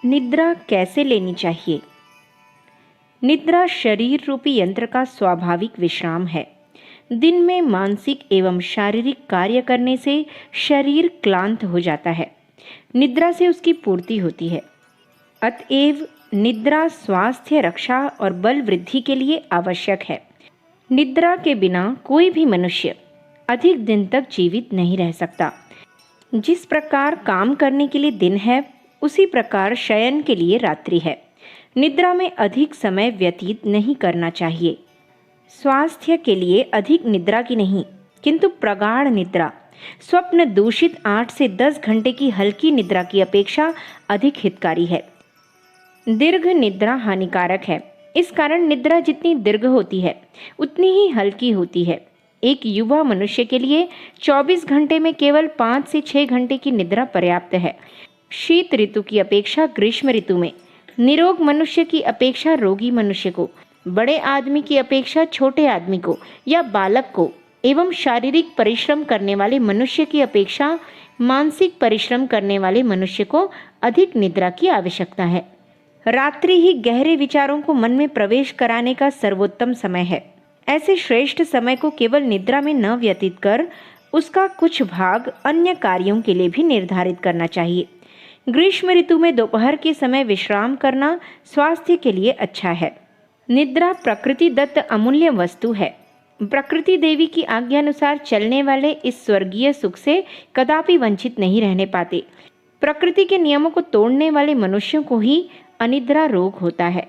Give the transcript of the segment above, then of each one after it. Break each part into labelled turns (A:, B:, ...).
A: निद्रा कैसे लेनी चाहिए? निद्रा शरीर रूपी यंत्र का स्वाभाविक विश्राम है। दिन में मानसिक एवं शारीरिक कार्य करने से शरीर क्लांत हो जाता है। निद्रा से उसकी पूर्ति होती है। अतएव निद्रा स्वास्थ्य रक्षा और बल वृद्धि के लिए आवश्यक है। निद्रा के बिना कोई भी मनुष्य अधिक दिन तक जीवित नहीं रह सकता। जिस प्रकार काम करने के लिए दिन है, उसी प्रकार शयन के लिए रात्रि है। निद्रा में अधिक समय व्यतीत नहीं करना चाहिए। स्वास्थ्य के लिए अधिक निद्रा की नहीं, किंतु प्रगाढ़ निद्रा, स्वप्न दूषित 8 से 10 घंटे की हल्की निद्रा की अपेक्षा अधिक हितकारी है। दीर्घ निद्रा हानिकारक है। इस कारण निद्रा जितनी दीर्घ होती है, उतनी ही हल्की होती है। एक युवा मनुष्य के लिए 24 घंटे में केवल 5 से 6 घंटे की निद्रा पर्याप्त है। शीत ऋतु की अपेक्षा ग्रीष्म ऋतु में, निरोग मनुष्य की अपेक्षा रोगी मनुष्य को, बड़े आदमी की अपेक्षा छोटे आदमी को या बालक को, एवं शारीरिक परिश्रम करने वाले मनुष्य की अपेक्षा मानसिक परिश्रम करने वाले मनुष्य को अधिक निद्रा की आवश्यकता है। रात्रि ही गहरे विचारों को मन में प्रवेश कराने का सर्वोत्तम समय है। ऐसे श्रेष्ठ समय को केवल निद्रा में न व्यतीत कर उसका कुछ भाग अन्य कार्यों के लिए भी निर्धारित करना चाहिए। ग्रीष्म ऋतु में दोपहर के समय विश्राम करना स्वास्थ्य के लिए अच्छा है। निद्रा प्रकृति दत्त अमूल्य वस्तु है। प्रकृति देवी की आज्ञानुसार चलने वाले इस स्वर्गीय सुख से कदापि वंचित नहीं रहने पाते। प्रकृति के नियमों को तोड़ने वाले मनुष्यों को ही अनिद्रा रोग होता है।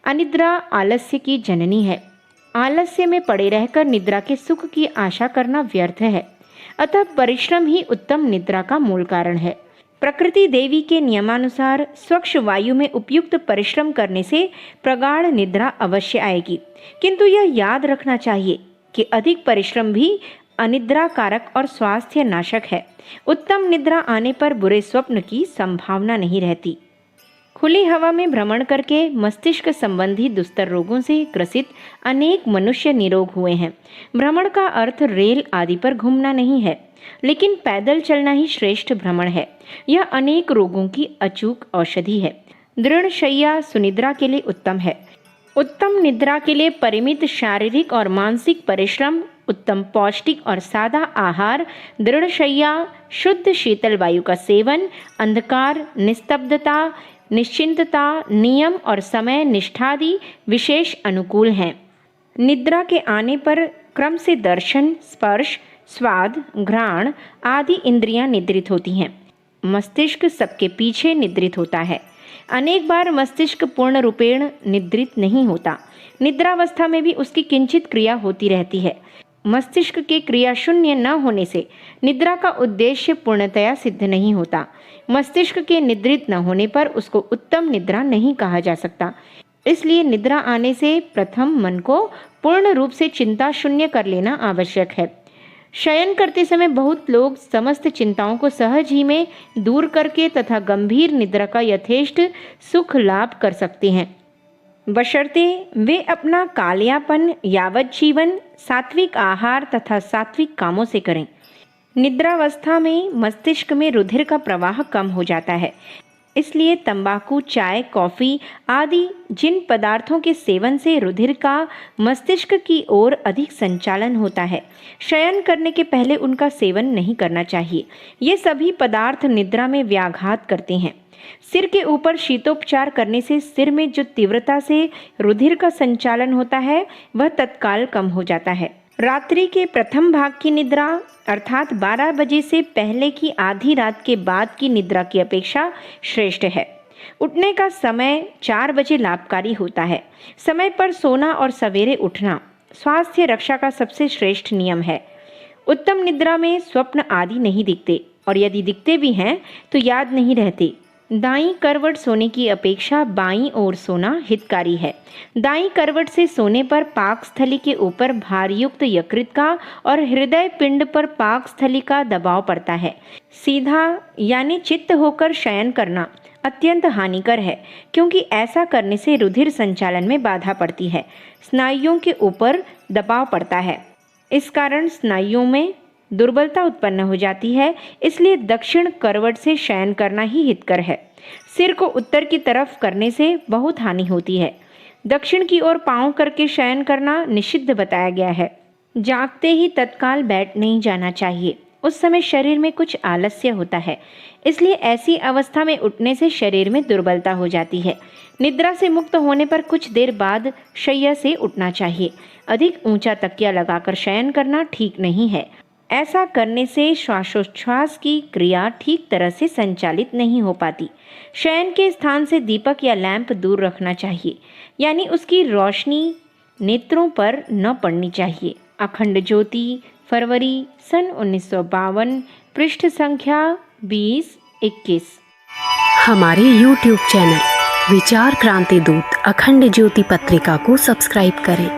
A: अनिद्रा आलस्य की जननी है। आलस्य में पड़े रहकर निद्रा के सुख की आशा करना व्यर्थ है। अतः परिश्रम ही उत्तम निद्रा का मूल कारण है। प्रकृति देवी के नियमानुसार स्वच्छ वायु में उपयुक्त परिश्रम करने से प्रगाढ़ निद्रा अवश्य आएगी, किंतु यह याद रखना चाहिए कि अधिक परिश्रम भी अनिद्रा कारक और स्वास्थ्य नाशक है। उत्तम निद्रा आने पर बुरे स्वप्न की संभावना नहीं रहती। खुली हवा में भ्रमण करके मस्तिष्क संबंधी दुस्तर रोगों से ग्रसित अनेक मनुष्य निरोग हुए हैं। भ्रमण का अर्थ रेल आदि पर घूमना नहीं है, लेकिन पैदल चलना ही श्रेष्ठ भ्रमण है। यह अनेक रोगों की अचूक औषधि है। दृढ़ शैया सुनिद्रा के लिए उत्तम है। उत्तम निद्रा के लिए परिमित शारीरिक और मानसिक परिश्रम, उत्तम पौष्टिक और सादा आहार, दृढ़ शैया, शुद्ध शीतल वायु का सेवन, अंधकार, निस्तब्धता, निश्चिंतता, नियम और समय निष्ठादि विशेष अनुकूल हैं। निद्रा के आने पर क्रम से दर्शन, स्पर्श, स्वाद, घ्राण आदि इंद्रियां निद्रित होती हैं। मस्तिष्क सबके पीछे निद्रित होता है। अनेक बार मस्तिष्क पूर्ण रूपेण निद्रित नहीं होता। निद्रावस्था में भी उसकी किंचित क्रिया होती रहती है। मस्तिष्क के क्रिया शून्य न होने से निद्रा का उद्देश्य पूर्णतया सिद्ध नहीं होता। मस्तिष्क के निद्रित न होने पर उसको उत्तम निद्रा नहीं कहा जा सकता। इसलिए निद्रा आने से प्रथम मन को पूर्ण रूप से चिंता शून्य कर लेना आवश्यक है। शयन करते समय बहुत लोग समस्त चिंताओं को सहज ही में दूर करके तथा गंभीर निद्रा का यथेष्ट सुख लाभ कर सकते हैं, बशर्ते वे अपना कालयापन यावत जीवन सात्विक आहार तथा सात्विक कामों से करें। निद्रावस्था में मस्तिष्क में रुधिर का प्रवाह कम हो जाता है। इसलिए तंबाकू, चाय, कॉफ़ी आदि जिन पदार्थों के सेवन से रुधिर का मस्तिष्क की ओर अधिक संचालन होता है, शयन करने के पहले उनका सेवन नहीं करना चाहिए। ये सभी पदार्थ निद्रा में व्याघात करते हैं। सिर के ऊपर शीतोपचार करने से सिर में जो तीव्रता से रुधिर का संचालन होता है, वह तत्काल कम हो जाता है। रात्रि के प्रथम भाग की निद्रा अर्थात 12 बजे से पहले की आधी रात के बाद की निद्रा की अपेक्षा श्रेष्ठ है। उठने का समय 4 बजे लाभकारी होता है। समय पर सोना और सवेरे उठना स्वास्थ्य रक्षा का सबसे श्रेष्ठ नियम है। उत्तम निद्रा में स्वप्न आदि नहीं दिखते, और यदि दिखते भी हैं तो याद नहीं रहते। दाईं करवट सोने की अपेक्षा बाईं ओर सोना हितकारी है। दाईं करवट से सोने पर पाकस्थली के ऊपर भारयुक्त यकृत का और हृदय पिंड पर पाकस्थली का दबाव पड़ता है। सीधा यानी चित्त होकर शयन करना अत्यंत हानिकर है, क्योंकि ऐसा करने से रुधिर संचालन में बाधा पड़ती है, स्नायुओं के ऊपर दबाव पड़ता है। इस कारण स्नायुओं में दुर्बलता उत्पन्न हो जाती है, इसलिए दक्षिण करवट से शयन करना ही हितकर है। सिर को उत्तर की तरफ करने से बहुत हानि होती है। दक्षिण की ओर पांव करके शयन करना निषिद्ध बताया गया है। जागते ही तत्काल बैठ नहीं जाना चाहिए, उस समय शरीर में कुछ आलस्य होता है, इसलिए ऐसी अवस्था में उठने से शरीर में दुर्बलता हो जाती है। निद्रा से मुक्त होने पर कुछ देर बाद शैया से उठना चाहिए। अधिक ऊंचा तकिया लगाकर शयन करना ठीक नहीं है। ऐसा करने से श्वासोच्छ्वास की क्रिया ठीक तरह से संचालित नहीं हो पाती। शयन के स्थान से दीपक या लैंप दूर रखना चाहिए, यानी उसकी रोशनी नेत्रों पर न पड़नी चाहिए। अखंड ज्योति, फरवरी सन 1952, पृष्ठ संख्या 20-21।
B: हमारे YouTube चैनल विचार क्रांति दूत अखंड ज्योति पत्रिका को सब्सक्राइब करें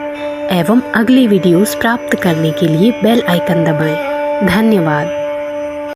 B: एवं अगली वीडियोस प्राप्त करने के लिए बेल आइकन दबाएं। धन्यवाद।